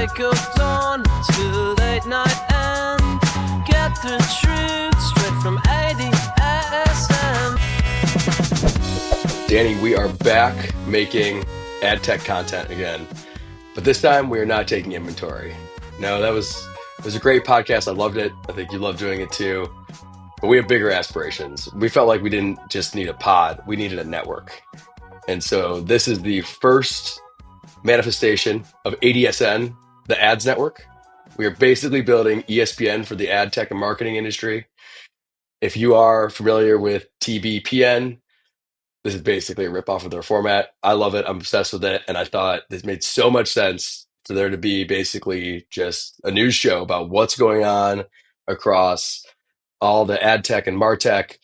break of dawn to late night and get the truth straight from ADSN. Danny, we are back making ad tech content again, but this time we are not taking inventory. No, it was a great podcast. I loved it. I think you loved doing it too. But we have bigger aspirations. We felt like we didn't just need a pod, we needed a network. And so this is the first manifestation of ADSN, the ads network. We are basically building ESPN for the ad tech and marketing industry. If you are familiar with TBPN, this is basically a ripoff of their format. I love it. I'm obsessed with it. And I thought this made so much sense for there to be basically just a news show about what's going on across all the ad tech and martech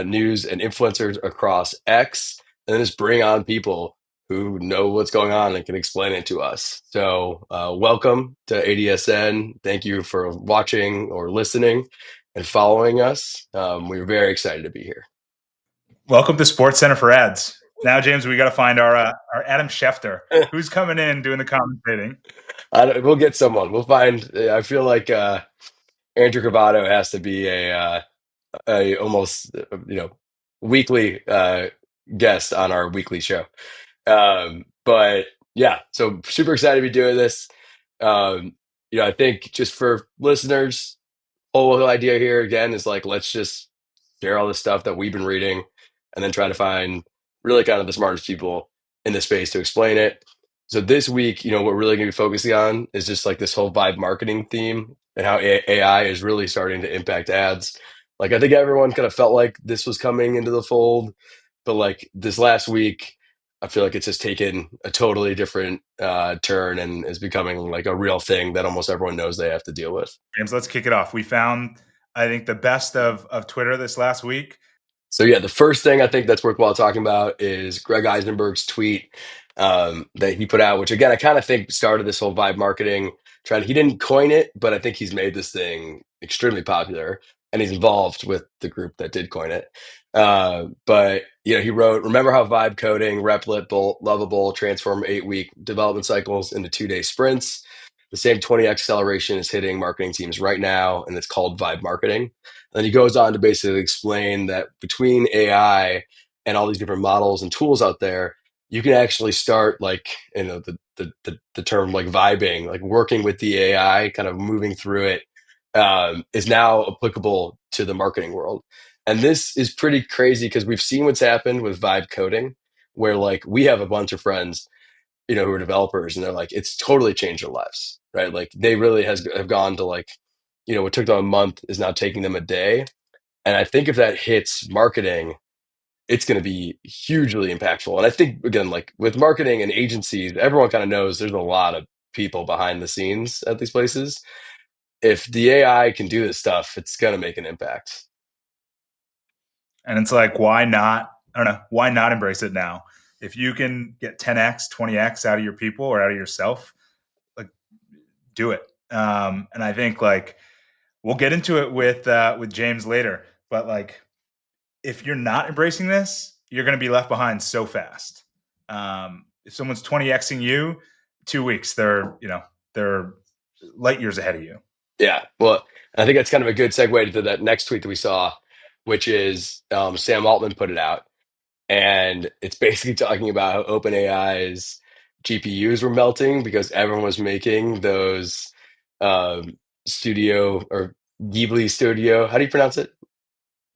news and influencers across X, and then just bring on people who know what's going on and can explain it to us. So welcome to ADSN. Thank you for watching or listening and following us. We're very excited to be here. Welcome to Sports Center for Ads. Now, James, we got to find our Adam Schefter, who's coming in doing the commentating. We'll get someone. We'll find. I feel like Andrew Cavato has to be a almost weekly guest on our weekly show. But yeah, so super excited to be doing this. I think just for listeners, whole idea here again is like, let's just share all the stuff that we've been reading and then try to find really kind of the smartest people in the space to explain it. So this week, what we're really going to be focusing on is just like this whole vibe marketing theme and how AI is really starting to impact ads. Like, I think everyone kind of felt like this was coming into the fold, but like this last week, I feel like it's just taken a totally different turn and is becoming like a real thing that almost everyone knows they have to deal with. James, let's kick it off. We found, I think, the best of Twitter this last week. So yeah, the first thing I think that's worthwhile talking about is Greg Eisenberg's tweet that he put out, which again, I kind of think started this whole vibe marketing trend. He didn't coin it, but I think he's made this thing extremely popular and he's involved with the group that did coin it. But he wrote, remember how vibe coding, replit, lovable, transform 8-week development cycles into 2-day sprints. The same 20x acceleration is hitting marketing teams right now, and it's called vibe marketing. And then he goes on to basically explain that between AI and all these different models and tools out there, you can actually start like, the term like vibing, like working with the AI, kind of moving through it, is now applicable to the marketing world. And this is pretty crazy because we've seen what's happened with vibe coding, where like we have a bunch of friends, who are developers, and they're like, it's totally changed their lives, right? Like they really have gone to like, what took them a month is now taking them a day. And I think if that hits marketing, it's going to be hugely impactful. And I think, again, like with marketing and agencies, everyone kind of knows there's a lot of people behind the scenes at these places. If the AI can do this stuff, it's going to make an impact. And it's like, why not? I don't know. Why not embrace it now? If you can get 10x, 20x out of your people or out of yourself, like do it. And I think like we'll get into it with James later, but like if you're not embracing this, you're going to be left behind so fast. If someone's 20xing you, 2 weeks, they're light years ahead of you. Yeah. Well, I think that's kind of a good segue to that next tweet that we saw, which is Sam Altman put it out. And it's basically talking about how OpenAI's GPUs were melting because everyone was making those studio or Ghibli Studio. How do you pronounce it?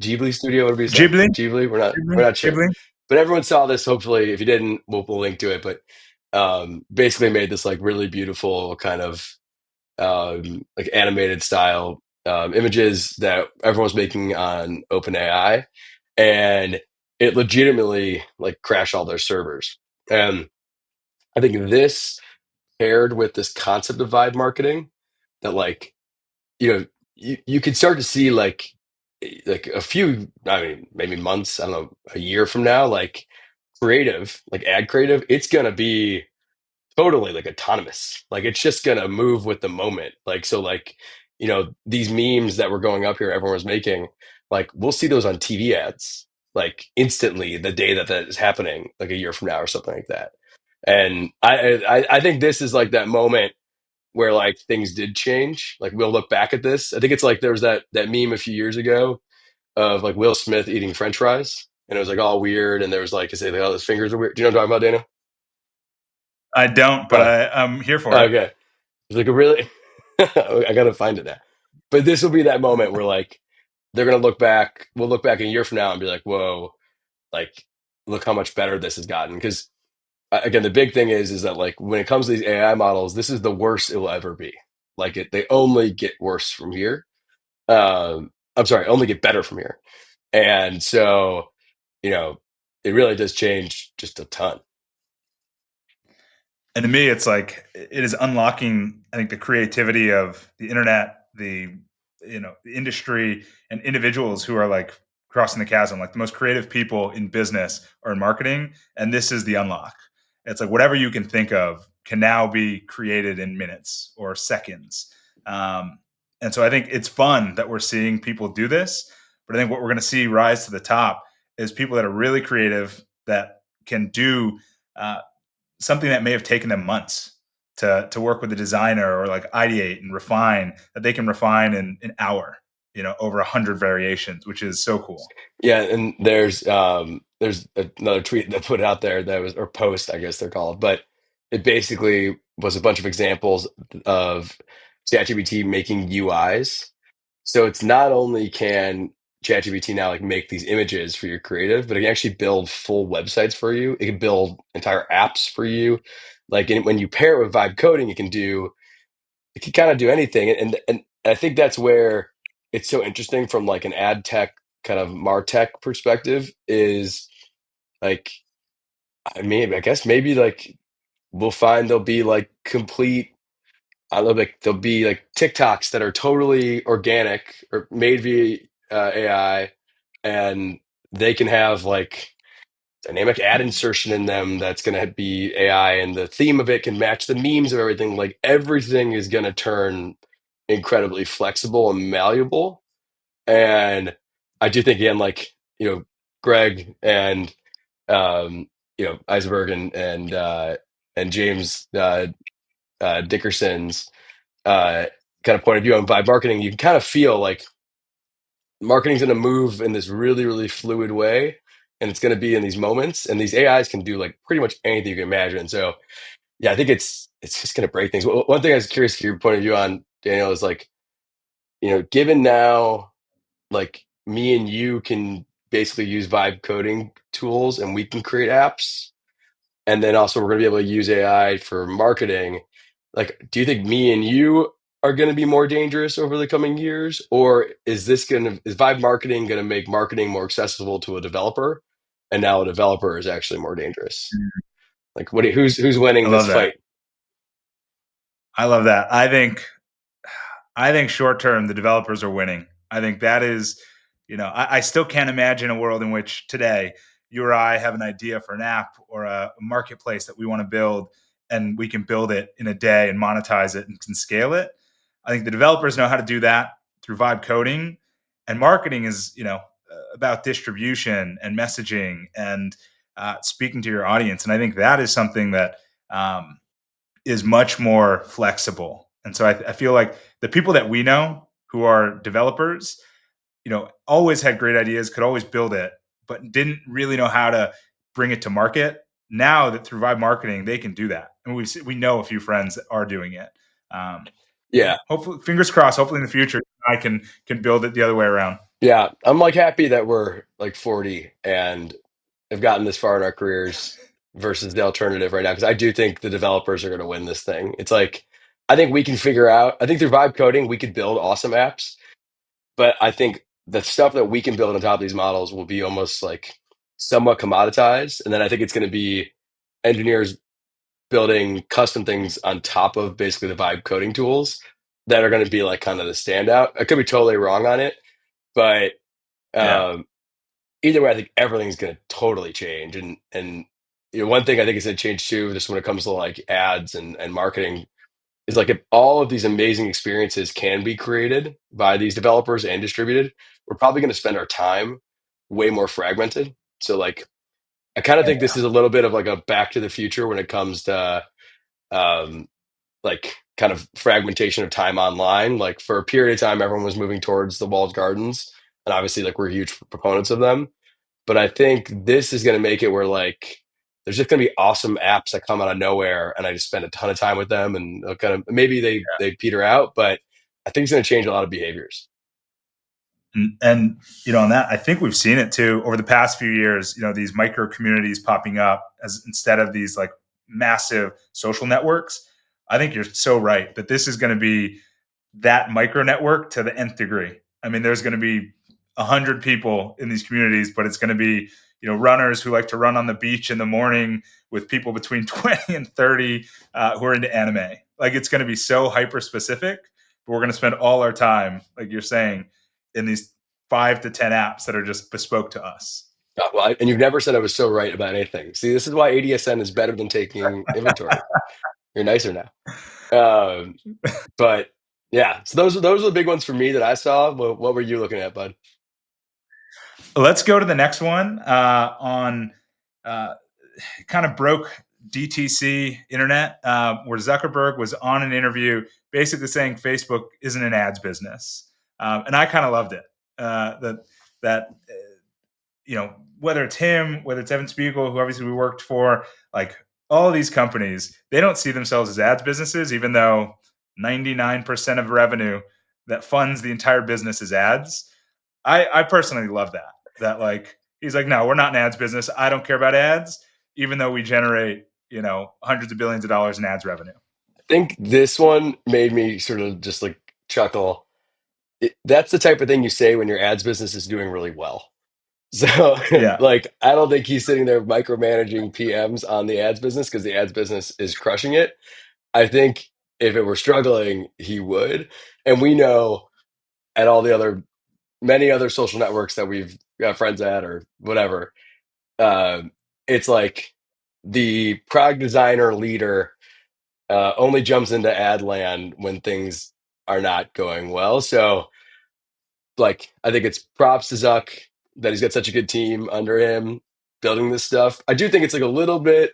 Ghibli Studio? What do we say? Ghibli? We're not sure. Ghibli. But everyone saw this. Hopefully, if you didn't, we'll link to it. But basically made this like really beautiful kind of like animated style images that everyone was making on OpenAI. And it legitimately like crashed all their servers. And I think this paired with this concept of vibe marketing that like, you could start to see like a few, I mean, maybe months, I don't know, a year from now, like creative, like ad creative, it's going to be totally like autonomous. Like it's just going to move with the moment. Like, so like, these memes that were going up here, everyone was making, like, we'll see those on TV ads like instantly the day that is happening, like a year from now or something like that. And I think this is like that moment where like things did change. Like we'll look back at this. I think it's like there was that meme a few years ago of like Will Smith eating French fries, and it was like all weird, and there was like to say like all his fingers are weird. Do you know what I'm talking about, I don't, but Dana? I'm here for it. Okay. It's like a really I gotta find it now. But this will be that moment where like they're gonna look back, we'll look back a year from now and be like, whoa, like look how much better this has gotten. Because again, the big thing is that like when it comes to these AI models, this is the worst it will ever be. Like they only get worse from here. I'm sorry, only get better from here. And so, you know, it really does change just a ton. And to me, it's like it is unlocking, I think, the creativity of the internet, the industry, and individuals who are like crossing the chasm. Like the most creative people in business are in marketing, and this is the unlock. It's like whatever you can think of can now be created in minutes or seconds. And so I think it's fun that we're seeing people do this. But I think what we're going to see rise to the top is people that are really creative that can do uh, something that may have taken them months to work with a designer or like ideate and refine, that they can refine in an hour, over 100 variations, which is so cool. Yeah, and there's another tweet that put out there that was or post, I guess they're called, but it basically was a bunch of examples of ChatGPT making UIs. So it's not only can ChatGPT now like make these images for your creative, but it can actually build full websites for you. It can build entire apps for you. Like when you pair it with vibe coding, it can kind of do anything. And I think that's where it's so interesting from like an ad tech kind of martech perspective is like I mean I guess maybe like we'll find there'll be like complete I love like there'll be like TikToks that are totally organic or made via AI, and they can have like dynamic ad insertion in them that's going to be AI, and the theme of it can match the memes of everything. Like everything is going to turn incredibly flexible and malleable. And I do think again, like Greg and Eisenberg and James Dickerson's kind of point of view on vibe marketing, you can kind of feel like marketing's going to move in this really, really fluid way. And it's going to be in these moments. And these AIs can do like pretty much anything you can imagine. So yeah, I think it's just going to break things. One thing I was curious to your point of view on, Daniel, is like, given now, like me and you can basically use vibe coding tools and we can create apps, and then also we're going to be able to use AI for marketing. Like, do you think me and you are going to be more dangerous over the coming years, or is Vibe marketing going to make marketing more accessible to a developer, and now a developer is actually more dangerous? Like, who's I winning this love that. fight? I love that. I think short term the developers are winning. I think that is, I still can't imagine a world in which today you or I have an idea for an app or a marketplace that we want to build, and we can build it in a day and monetize it and can scale it. I think the developers know how to do that through vibe coding, and marketing is, about distribution and messaging and speaking to your audience. And I think that is something that um, is much more flexible. And so I feel like the people that we know who are developers, always had great ideas, could always build it, but didn't really know how to bring it to market. Now that through Vibe Marketing, they can do that, and we know a few friends that are doing it. Um, Yeah, hopefully, fingers crossed. Hopefully, in the future, I can build it the other way around. yeah. I'm like happy that we're like 40 and have gotten this far in our careers versus the alternative right now, because I do think the developers are going to win this thing. It's like I think we can figure out. I think through vibe coding we could build awesome apps, but I think the stuff that we can build on top of these models will be almost like somewhat commoditized, and then I think it's going to be engineers building custom things on top of basically the vibe coding tools that are going to be like kind of the standout. I could be totally wrong on it, but Yeah, um, either way, I think everything's going to totally change. And one thing I think is going to change too, just when it comes to like ads and marketing, is like if all of these amazing experiences can be created by these developers and distributed, we're probably going to spend our time way more fragmented. So like I kind of think this is a little bit of like a back to the future when it comes to um, like kind of fragmentation of time online. Like for a period of time, everyone was moving towards the walled gardens, and obviously, like we're huge proponents of them. But I think this is going to make it where like there's just going to be awesome apps that come out of nowhere, and I just spend a ton of time with them, and they'll kind of maybe they peter out, but I think it's going to change a lot of behaviors. And on that, I think we've seen it too over the past few years. These micro communities popping up as instead of these like massive social networks. I think you're so right that this is going to be that micro network to the nth degree. I mean, there's going to be 100 people in these communities, but it's going to be runners who like to run on the beach in the morning with people between 20 and 30 who are into anime. Like it's going to be so hyper specific, but we're going to spend all our time, like you're saying, in these 5 to 10 apps that are just bespoke to us. Well, and you've never said I was so right about anything. See, this is why ADSN is better than taking inventory. You're nicer now. Um, but yeah, so those are the big ones for me that I saw. What were you looking at, bud? Let's go to the next one on uh, kind of broke DTC internet, where Zuckerberg was on an interview basically saying Facebook isn't an ads business. And I kind of loved it. That whether it's him, whether it's Evan Spiegel, who obviously we worked for, like all of these companies, they don't see themselves as ads businesses, even though 99% of revenue that funds the entire business is ads. I personally love that. That like he's like, no, we're not an ads business. I don't care about ads, even though we generate hundreds of billions of dollars in ads revenue. I think this one made me sort of just like chuckle. That's the type of thing you say when your ads business is doing really well. So, Yeah, like, I don't think he's sitting there micromanaging PMs on the ads business because the ads business is crushing it. I think if it were struggling, he would. And we know at all the other many other social networks that we've got friends at or whatever, it's like the product designer leader only jumps into ad land when things are not going well. So, like, I think it's props to Zuck that he's got such a good team under him building this stuff. I do think it's like a little bit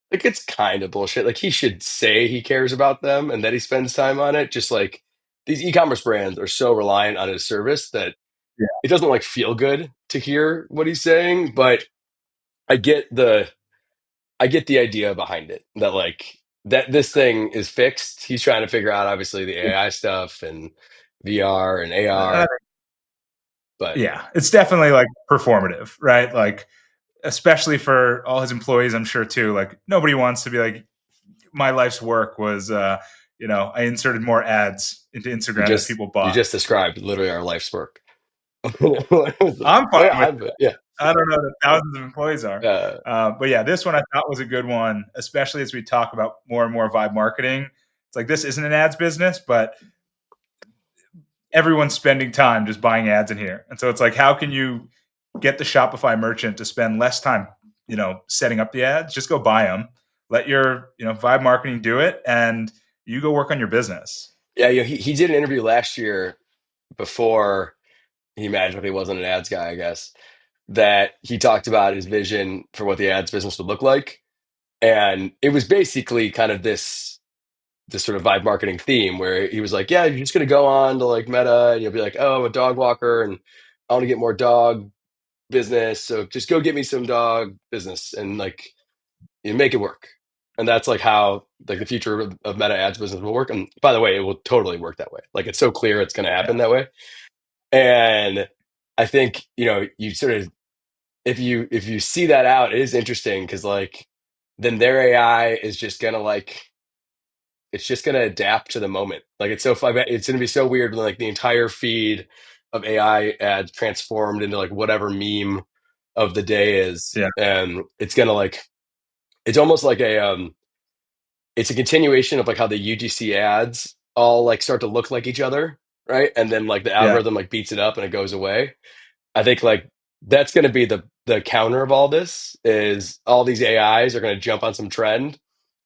like it's kind of bullshit. Like he should say he cares about them and that he spends time on it. Just like these e-commerce brands are so reliant on his service that yeah, it doesn't like feel good to hear what he's saying, but I get the I get the idea behind it that like that this thing is fixed. He's trying to figure out obviously the AI stuff and VR and uh, AR, but yeah. It's definitely like performative, right? Like especially for all his employees, I'm sure too. Like nobody wants to be like, my life's work was, I inserted more ads into you Instagram that just people you bought. just described literally our life's work. I'm Oh fine yeah, with I'm it. yeah. I don't know that thousands of employees are. Uh, But yeah, this one I thought was a good one, especially as we talk about more and more vibe marketing. It's like this isn't an ads business, but everyone's spending time just buying ads in here. And so it's like, how can you get the Shopify merchant to spend less time, setting up the ads? Just go buy them. Let your, vibe marketing do it, and you go work on your business. yeah, he did an interview last year before he magically wasn't an ads guy, I guess, that he talked about his vision for what the ads business would look like. And it was basically kind of this sort of vibe marketing theme where he was like, yeah, you're just gonna go on to like Meta and you'll be like, oh, I'm a dog walker and I want to get more dog business. So just go get me some dog business and like you make it work. And that's like how like the future of Meta ads business will work. And by the way, it will totally work that way. Like it's so clear it's gonna Yeah. happen that way. And I think, you sort of if you see that out, it is interesting because like then their AI is just gonna like it's just gonna adapt to the moment. Like it's so fun. It's gonna be so weird when like the entire feed of AI ads transformed into like whatever meme of the day is, Yeah. and it's gonna like it's almost like it's a continuation of like how the UGC ads all like start to look like each other, right? And then like the Yeah. algorithm like beats it up and it goes away. I think like that's going to be the counter of all this is all these AIs are going to jump on some trend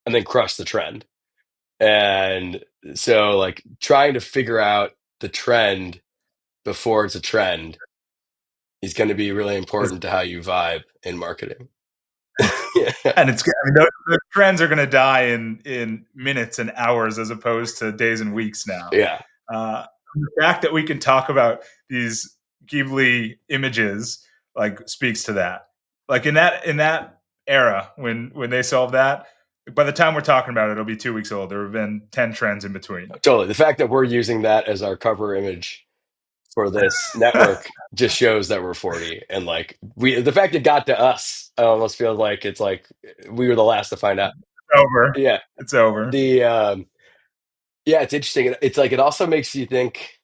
and then crush the trend. And so like trying to figure out the trend before it's a trend is going to be really Is important to how you vibe in marketing. Yeah. And it's, I mean, the trends are going to die in minutes and hours as opposed to days and weeks now. Yeah. The fact that we can talk about these Ghibli images like speaks to that. Like in that era when they solved that, by the time we're talking about it, it'll be 2 weeks old. There have been 10 trends in between. Totally. The fact that we're using that as our cover image for this network just shows that we're 40. And like the fact it got to us, I almost feel like it's like we were the last to find out. Over. Yeah. It's over. Yeah, it's interesting. It's like it also makes you think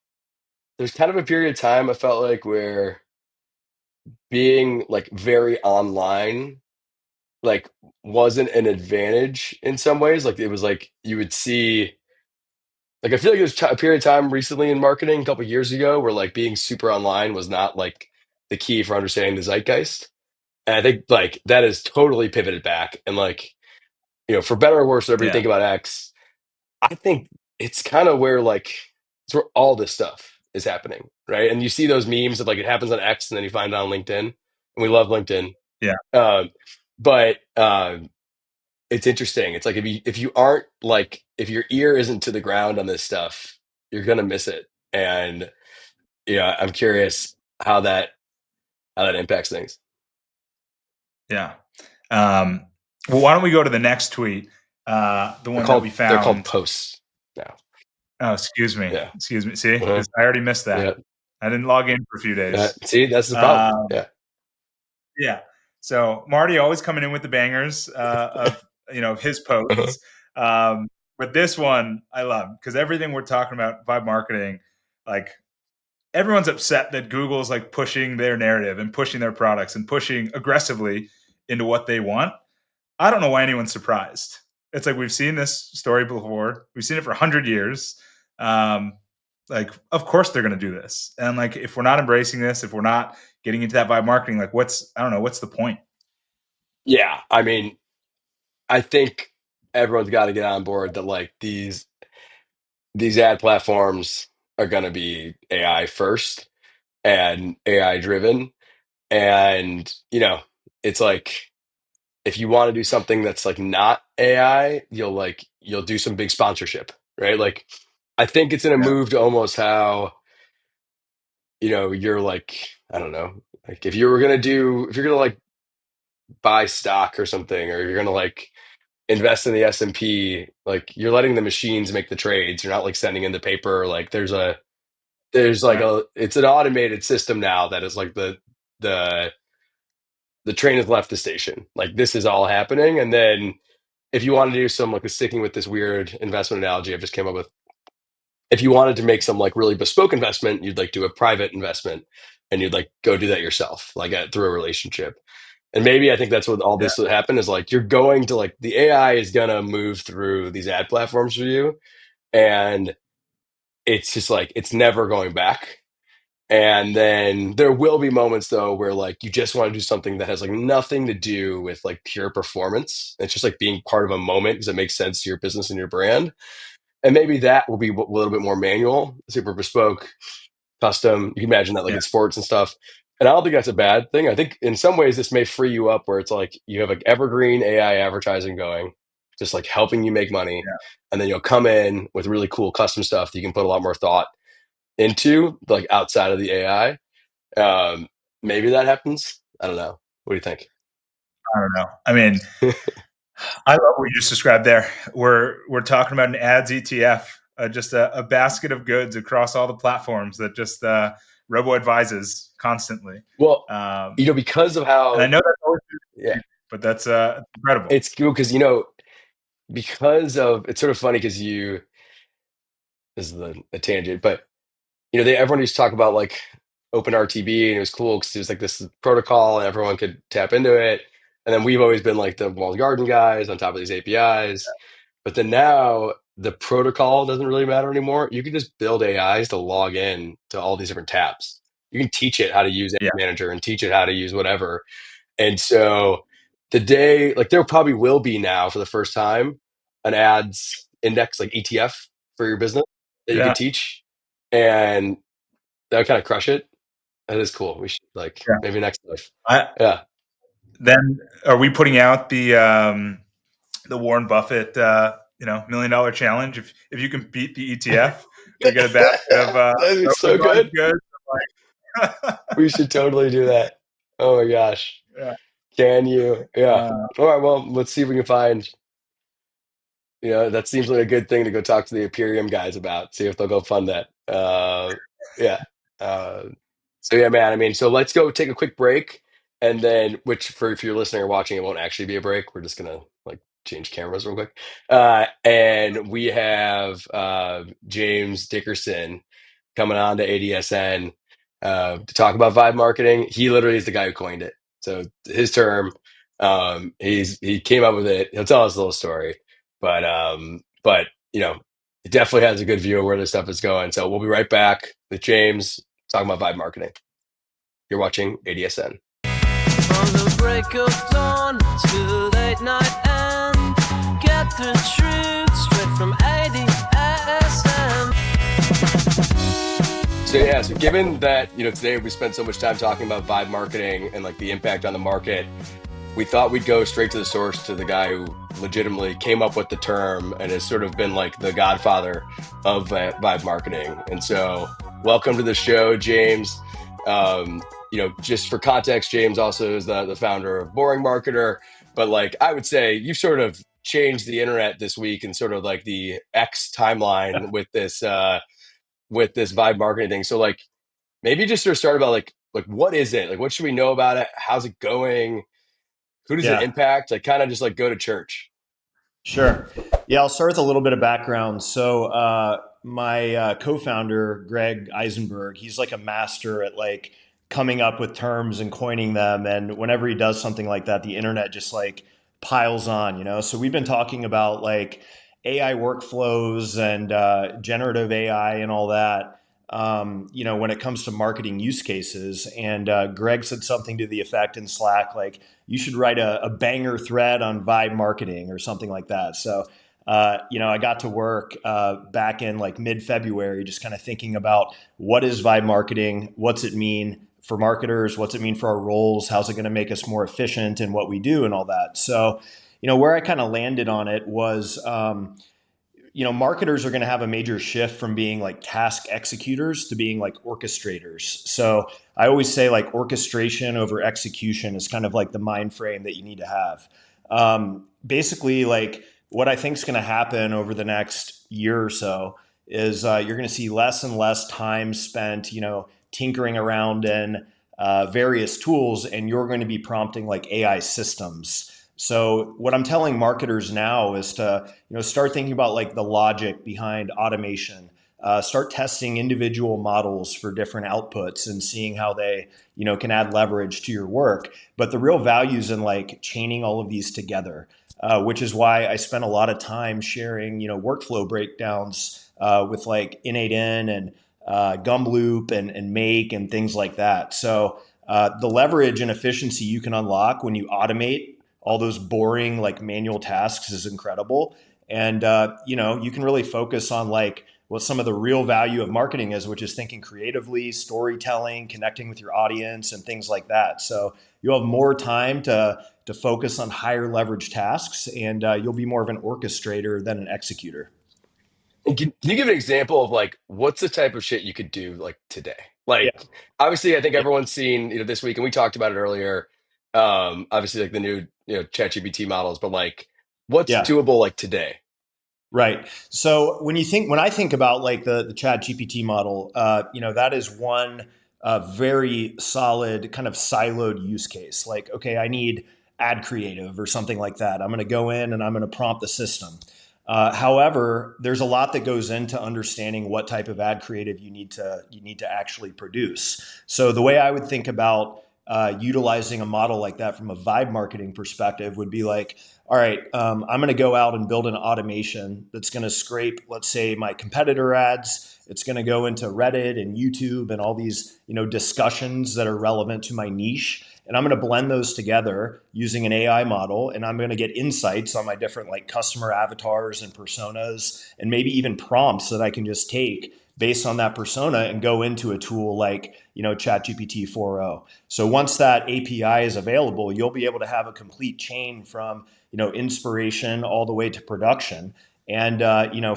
there's kind of a period of time I felt like where being like very online like wasn't an advantage in some ways. Like it was like you would see like I feel like there was a period of time recently in marketing a couple years ago where like being super online was not like the key for understanding the zeitgeist. And I think like that has totally pivoted back. And like, for better or worse, whatever you Yeah. think about X, I think it's kind of where like it's where all this stuff is happening, right? And you see those memes of like it happens on X and then you find it on LinkedIn. And we love LinkedIn. Yeah. Um, but it's interesting. It's like if you aren't like if your ear isn't to the ground on this stuff, you're gonna miss it. And yeah, I'm curious how that impacts things. Yeah. Well, why don't we go to the next tweet? The They're one that called we they're called found. posts now. Oh, excuse me. Yeah. Excuse me. See, Uh-huh. I already missed that. Yeah. I didn't log in for a few days. See, that's the problem. Um, Yeah. yeah. So Marty always coming in with the bangers of his Uh-huh. posts. Um, but this one I love because everything we're talking about vibe marketing, like everyone's upset that Google's like pushing their narrative and pushing their products and pushing aggressively into what they want. I don't know why anyone's surprised. It's like we've seen this story before. We've seen it for 100 years. Um, like, of course they're going to do this. And like, if we're not embracing this, if we're not getting into that vibe marketing, like, I don't know, what's the point? Yeah. I mean, I think everyone's got to get on board that like these ad platforms are gonna be AI first and AI driven. And it's like if you want to do something that's like not AI, you'll do some big sponsorship, right? Like I think it's in a Yeah. move to almost how, you're like, I don't know, like if you're gonna like buy stock or something, or you're gonna like invest in the S&P, like you're letting the machines make the trades. You're not like sending in the paper. Like there's like Right. it's an automated system now that is like the the train has left the station. Like this is all happening. And then if you want to do some like sticking with this weird investment analogy I've just came up with, if you wanted to make some like really bespoke investment, you'd like do a private investment and you'd like go do that yourself, like through a relationship. And maybe I think that's what all Yeah. this would happen is like you're going to like the AI is gonna move through these ad platforms for you. And it's just like it's never going back. And then there will be moments though where like you just want to do something that has like nothing to do with like pure performance. It's just like being part of a moment because it makes sense to your business and your brand. And maybe that will be a little bit more manual, super bespoke, custom. You can imagine that like Yeah. in sports and stuff. And I don't think that's a bad thing. I think in some ways this may free you up where it's like you have like evergreen AI advertising going, just like helping you make money. Yeah. And then you'll come in with really cool custom stuff that you can put a lot more thought into, like outside of the AI. Um, Maybe that happens. I don't know. What do you think? I don't know. I mean, I love what you just described there. We're talking about an ads ETF, just a basket of goods across all the platforms that just robo advises constantly. Well, Um, because of and I how, know that's always, yeah, but that's incredible. it's cool because because of it's sort of funny because this is a tangent, but everyone used to talk about like open RTB and it was cool because it was like this protocol and everyone could tap into it. And then we've always been like the walled garden guys on top of these APIs. But then now the protocol doesn't really matter anymore. You can just build AIs to log in to all these different tabs. You can teach it how to use Ad Yeah, Manager and teach it how to use whatever. And so today, like there probably will be now for the first time an ads index like ETF for your business that you yeah, could teach. And that would kind of crush it. That is cool. We should like yeah. maybe next life. I Yeah. Then are we putting out the Warren Buffett $1 million challenge? If you can beat the ETF, we get a basket of That'd be so robot good. goods. Like, We should totally do that. Oh my gosh. yeah. Can you? Yeah. Uh, All right. Well, let's see if we can find, that seems like a good thing to go talk to the Imperium guys about, see if they'll go fund that. Yeah. Uh, so yeah, man, I mean, so let's go take a quick break. And then, which for if you're listening or watching, it won't actually be a break. We're just gonna like change cameras real quick. And we have James Dickerson coming on to ADSN to talk about vibe marketing. He literally is the guy who coined it. So his term, he came up with it. He'll tell us a little story, but it definitely has a good view of where this stuff is going. So we'll be right back with James talking about vibe marketing. You're watching ADSN. From the break of dawn to late night and get the truth straight from ADSN. So given that today we spent so much time talking about vibe marketing and like the impact on the market, we thought we'd go straight to the source, to the guy who legitimately came up with the term and has sort of been like the godfather of vibe marketing. And so, welcome to the show, James. Just for context, James also is the founder of Boring Marketer. But like, I would say you've sort of changed the internet this week and sort of like the X timeline with this vibe marketing thing. So like, maybe just sort of start about like what is it? Like, what should we know about it? How's it going? Who does it Yeah, impact? Like, kind of just like go to church. sure. Yeah, I'll start with a little bit of background. So, my co-founder, Greg Eisenberg, he's like a master at like coming up with terms and coining them. And whenever he does something like that, the internet just like piles on. So we've been talking about like AI workflows and generative AI and all that. When it comes to marketing use cases, and Greg said something to the effect in Slack, like you should write a banger thread on vibe marketing or something like that. So, I got to work back in like mid-February, just kind of thinking about what is vibe marketing, what's it mean for marketers, what's it mean for our roles, how's it going to make us more efficient in what we do, and all that. So, where I kind of landed on it was, marketers are going to have a major shift from being like task executors to being like orchestrators. So I always say like orchestration over execution is kind of like the mind frame that you need to have. Basically, like what I think is going to happen over the next year or so is you're going to see less and less time spent, tinkering around in various tools, and you're going to be prompting like AI systems. So what I'm telling marketers now is to start thinking about like the logic behind automation. Start testing individual models for different outputs and seeing how they can add leverage to your work. But the real value is in like chaining all of these together, which is why I spent a lot of time sharing workflow breakdowns with like N8N and Gumloop and Make and things like that. So the leverage and efficiency you can unlock when you automate all those boring like manual tasks is incredible. And you can really focus on like what some of the real value of marketing is, which is thinking creatively, storytelling, connecting with your audience, and things like that. So you'll have more time to focus on higher leverage tasks, and you'll be more of an orchestrator than an executor. And can you give an example of like what's the type of shit you could do like today? Yeah, Like, obviously, I think yeah, everyone's seen this week, and we talked about it earlier. Obviously, like the new ChatGPT models, but like, what's yeah. doable like today? Right. So when I think about like the Chat GPT model, that is one very solid kind of siloed use case. Like, okay, I need ad creative or something like that. I'm going to go in and I'm going to prompt the system. However, there's a lot that goes into understanding what type of ad creative you need to actually produce. So the way I would think about utilizing a model like that from a vibe marketing perspective would be like, all right, I'm going to go out and build an automation that's going to scrape, let's say, my competitor ads. It's going to go into Reddit and YouTube and all these, discussions that are relevant to my niche. And I'm going to blend those together using an AI model. And I'm going to get insights on my different like customer avatars and personas, and maybe even prompts that I can just take based on that persona and go into a tool like, ChatGPT 4.0. So once that API is available, you'll be able to have a complete chain from, inspiration all the way to production. And,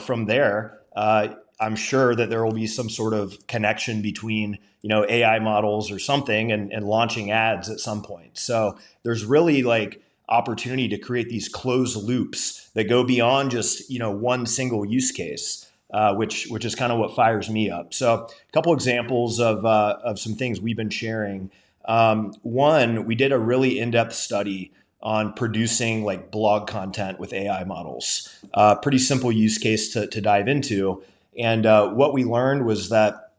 from there, I'm sure that there will be some sort of connection between, AI models or something and launching ads at some point. So there's really like opportunity to create these closed loops that go beyond just, one single use case. Which is kind of what fires me up. So a couple examples of some things we've been sharing. One, we did a really in-depth study on producing like blog content with AI models. Pretty simple use case to dive into. And what we learned was that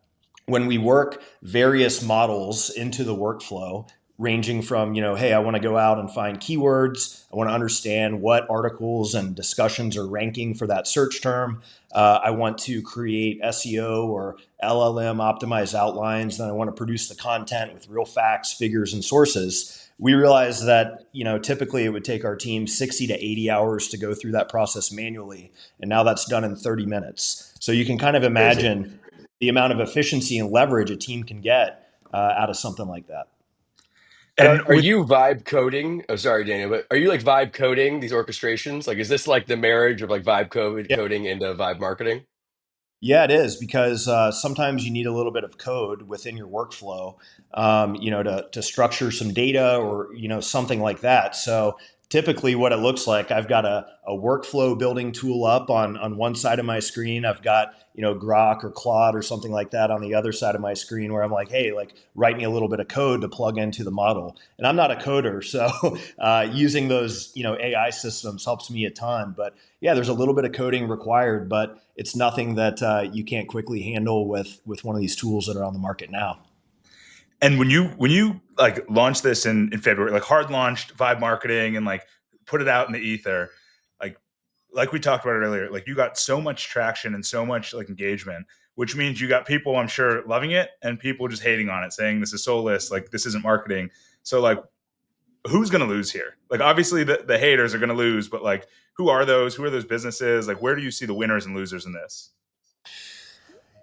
when we work various models into the workflow, ranging from, hey, I want to go out and find keywords. I want to understand what articles and discussions are ranking for that search term. I want to create SEO or LLM optimized outlines. Then I want to produce the content with real facts, figures, and sources. We realized that, typically it would take our team 60 to 80 hours to go through that process manually. And now that's done in 30 minutes. So you can kind of Crazy. imagine the amount of efficiency and leverage a team can get out of something like that. And And are with you vibe coding? Oh, sorry, Daniel, but are you like vibe coding these orchestrations? Like, is this like the marriage of like vibe coding into vibe marketing? Yeah, it is because sometimes you need a little bit of code within your workflow, to structure some data or something like that. So typically, what it looks like, I've got a workflow building tool up on one side of my screen. I've got Grok or Claude or something like that on the other side of my screen, where I'm like, hey, like write me a little bit of code to plug into the model. And I'm not a coder, so using those AI systems helps me a ton. But yeah, there's a little bit of coding required, but it's nothing that you can't quickly handle with one of these tools that are on the market now. And when you like launch this in February, like hard launched Vibe marketing and like put it out in the ether, like we talked about earlier, like you got so much traction and so much like engagement, which means you got people, I'm sure, loving it and people just hating on it, saying this is soulless, like this isn't marketing. So like who's going to lose here? Like obviously the haters are going to lose, but like who are those? Who are those businesses? Like where do you see the winners and losers in this?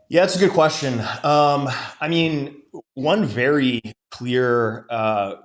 Yeah, that's a good question. I mean, one very clear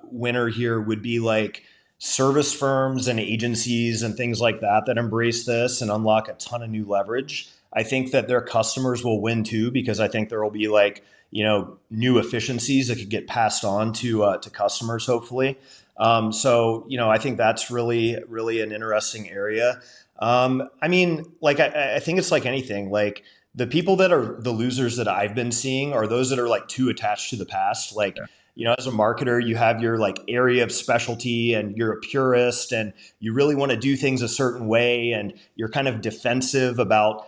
winner here would be like service firms and agencies and things like that that embrace this and unlock a ton of new leverage. I think that their customers will win too, because I think there will be like new efficiencies that could get passed on to customers, hopefully. So I think that's really an interesting area. I mean, like I think it's like anything, like the people that are the losers that I've been seeing are those that are like too attached to the past. Like, Yeah. as a marketer, you have your like area of specialty and you're a purist and you really want to do things a certain way. And you're kind of defensive about,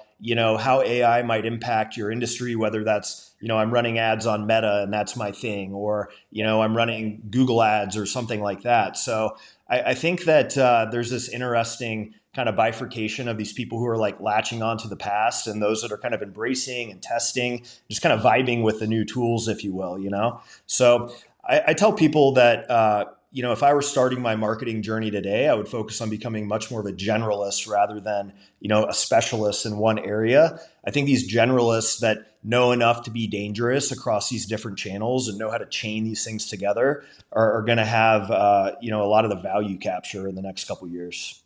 how AI might impact your industry, whether that's, I'm running ads on Meta and that's my thing, or, I'm running Google ads or something like that. So I think that there's this interesting kind of bifurcation of these people who are like latching onto the past and those that are kind of embracing and testing, just kind of vibing with the new tools, if you will. So I tell people that, if I were starting my marketing journey today, I would focus on becoming much more of a generalist rather than, a specialist in one area. I think these generalists that know enough to be dangerous across these different channels and know how to chain these things together are going to have, a lot of the value capture in the next couple of years.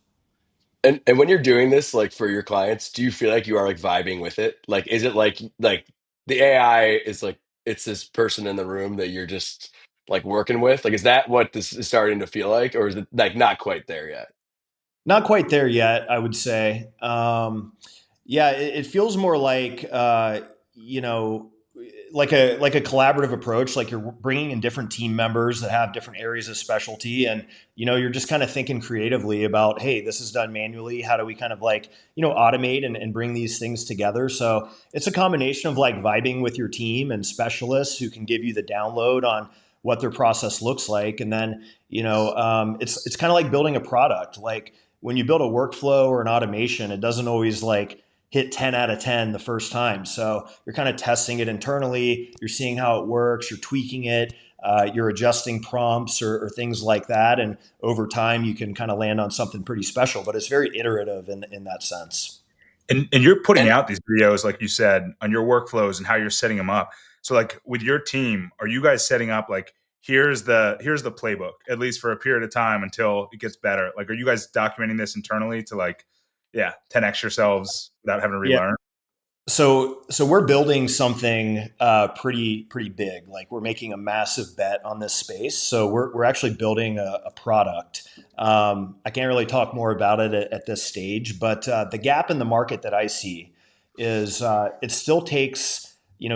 And when you're doing this, like for your clients, do you feel like you are like vibing with it? Like, is it like the AI is like it's this person in the room that you're just like working with? Like, is that what this is starting to feel like, or is it like not quite there yet? Not quite there yet, I would say. Yeah, it feels more like you know, like a collaborative approach. Like you're bringing in different team members that have different areas of specialty, and you're just kind of thinking creatively about, hey, this is done manually. How do we kind of like automate and bring these things together? So it's a combination of like vibing with your team and specialists who can give you the download on what their process looks like, and then it's kind of like building a product. Like when you build a workflow or an automation, it doesn't always like hit 10 out of 10 the first time. So you're kind of testing it internally. You're seeing how it works. You're tweaking it. You're adjusting prompts or things like that. And over time, you can kind of land on something pretty special, but it's very iterative in that sense. And you're putting And out these videos, like you said, on your workflows and how you're setting them up. So like with your team, are you guys setting up like here's the playbook, at least for a period of time until it gets better? Like, are you guys documenting this internally to like, 10x yourselves without having to Yeah. relearn? So we're building something pretty big. Like we're making a massive bet on this space. So we're actually building a product. I can't really talk more about it at this stage, but the gap in the market that I see is it still takes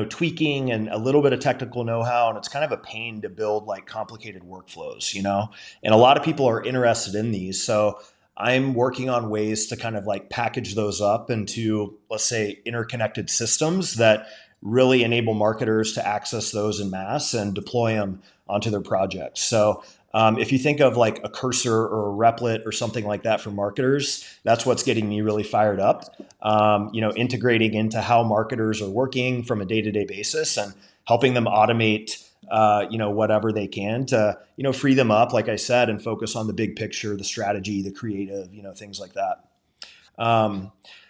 tweaking and a little bit of technical know-how, and it's kind of a pain to build like complicated workflows. And a lot of people are interested in these. So I'm working on ways to kind of like package those up into, let's say, interconnected systems that really enable marketers to access those in mass and deploy them onto their projects. So if you think of like a Cursor or a Replit or something like that for marketers, that's what's getting me really fired up. Integrating into how marketers are working from a day-to-day basis and helping them automate whatever they can to, free them up, like I said, and focus on the big picture, the strategy, the creative, things like that.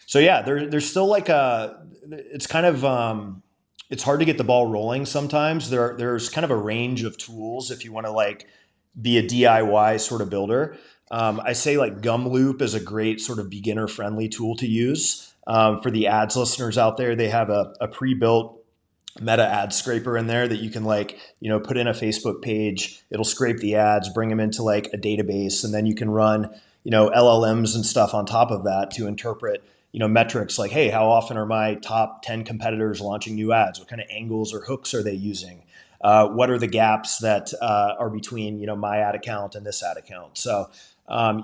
So yeah, there's still like it's kind of, it's hard to get the ball rolling sometimes. There's kind of a range of tools if you want to like be a DIY sort of builder. I say like Gumloop is a great sort of beginner friendly tool to use. For the ads listeners out there, they have a pre-built meta ad scraper in there that you can like, put in a Facebook page. It'll scrape the ads, bring them into like a database, and then you can run, LLMs and stuff on top of that to interpret, metrics like, hey, how often are my top 10 competitors launching new ads? What kind of angles or hooks are they using? What are the gaps that are between, my ad account and this ad account? So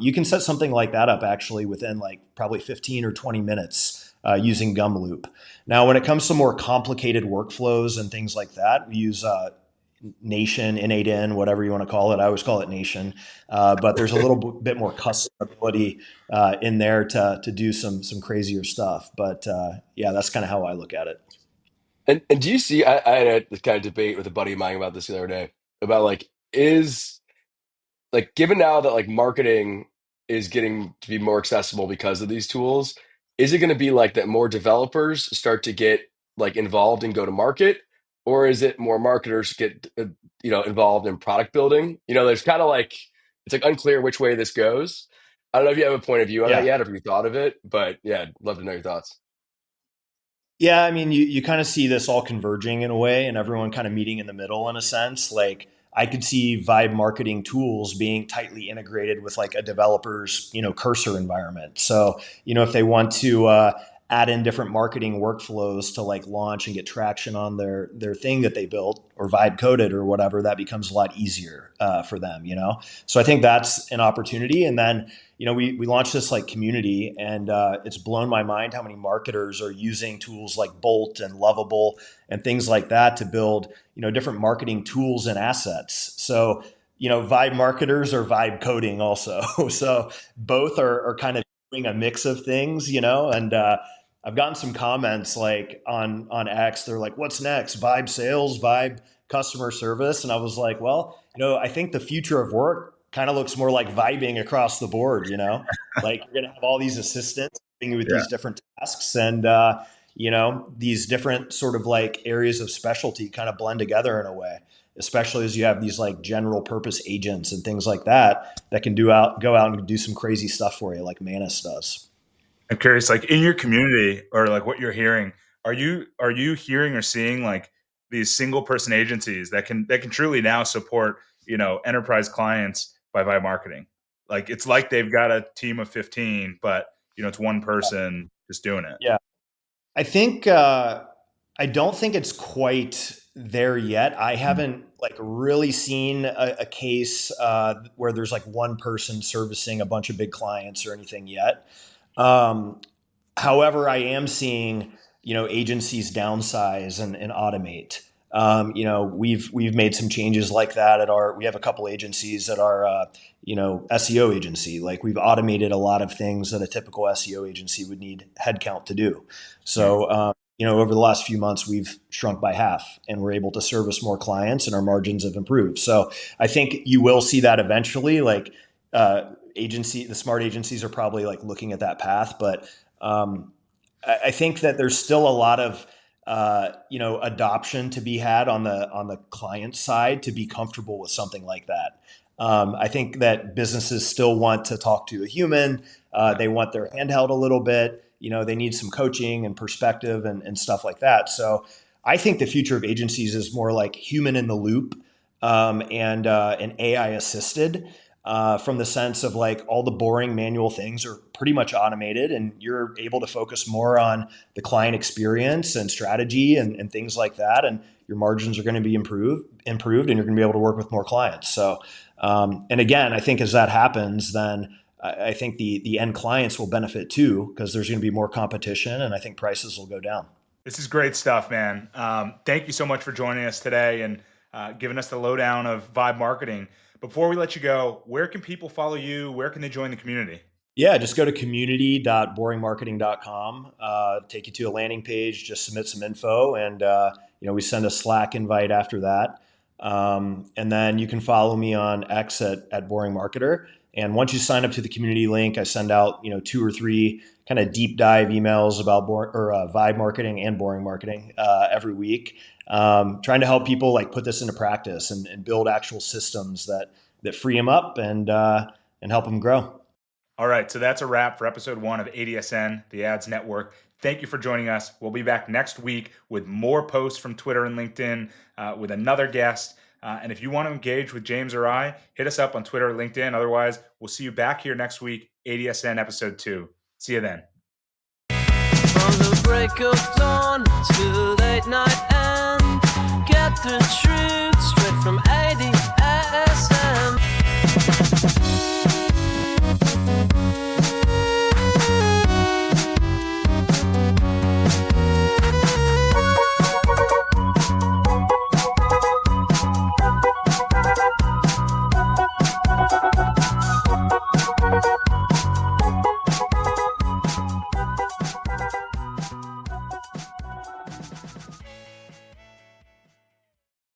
you can set something like that up actually within like probably 15 or 20 minutes using Gumloop. Now, when it comes to more complicated workflows and things like that, we use Nation, N8N, whatever you want to call it. I always call it Nation, but there's a little bit more customability in there to do some crazier stuff. But yeah, that's kind of how I look at it. and do you see? I had a kind of debate with a buddy of mine about this the other day about like is like given now that like marketing is getting to be more accessible because of these tools, is it going to be like that more developers start to get like involved and go to market, or is it more marketers get involved in product building? There's kind of like it's like unclear which way this goes. I don't know if you have a point of view on that Yeah. yet, or if you thought of it, but yeah, I'd love to know your thoughts. Yeah, I mean, you kind of see this all converging in a way and everyone kind of meeting in the middle in a sense. Like I could see vibe marketing tools being tightly integrated with like a developer's, Cursor environment. So, if they want to add in different marketing workflows to like launch and get traction on their thing that they built or vibe coded or whatever, that becomes a lot easier for them. So I think that's an opportunity. And then, we launched this like community and it's blown my mind how many marketers are using tools like Bolt and Lovable and things like that to build, different marketing tools and assets. So, vibe marketers are vibe coding also. So both are kind of doing a mix of things, and I've gotten some comments like on X. They're like, "What's next? Vibe sales, Vibe customer service?" And I was like, "Well, I think the future of work kind of looks more like vibing across the board. Like you're gonna have all these assistants helping you with Yeah. these different tasks, and these different sort of like areas of specialty kind of blend together in a way." Especially as you have these like general purpose agents and things like that can go out and do some crazy stuff for you, like Manus does. I'm curious, like in your community or like what you're hearing, are you hearing or seeing like these single person agencies that can truly now support, enterprise clients by marketing? Like it's like they've got a team of 15, but it's one person just doing it. Yeah. I think I don't think it's quite there yet. I haven't like really seen a case where there's like one person servicing a bunch of big clients or anything yet. Um, However, I am seeing agencies downsize and automate. We've made some changes like that at our. We have a couple agencies at our SEO agency. Like we've automated a lot of things that a typical SEO agency would need headcount to do. So over the last few months, we've shrunk by half, and we're able to service more clients, and our margins have improved. So I think you will see that eventually. Like the smart agencies are probably like looking at that path, but I think that there's still a lot of adoption to be had on the client side to be comfortable with something like that. I think that businesses still want to talk to a human. They want their handheld a little bit. They need some coaching and perspective and stuff like that. So I think the future of agencies is more like human in the loop, and AI assisted, from the sense of like all the boring manual things are pretty much automated, and you're able to focus more on the client experience and strategy and things like that. And your margins are going to be improved, and you're going to be able to work with more clients. So, and again, I think as that happens, then I think the end clients will benefit too, because there's going to be more competition, and I think prices will go down. This is great stuff, man. Thank you so much for joining us today and giving us the lowdown of Vibe Marketing. Before we let you go, where can people follow you? Where can they join the community? Yeah, just go to community.boringmarketing.com. Take you to a landing page. Just submit some info, and we send a Slack invite after that. And then you can follow me on X at Boring Marketer. And once you sign up to the community link, I send out 2 or 3 kind of deep dive emails about Vibe marketing and boring marketing every week, trying to help people like put this into practice and build actual systems that free them up and help them grow. All right, so that's a wrap for episode 1 of ADSN, the Ads Network. Thank you for joining us. We'll be back next week with more posts from Twitter and LinkedIn, with another guest. And if you want to engage with James or I, hit us up on Twitter or LinkedIn. Otherwise, we'll see you back here next week, ADSN episode 2. See you then. From the break of dawn to late night and get the truth straight from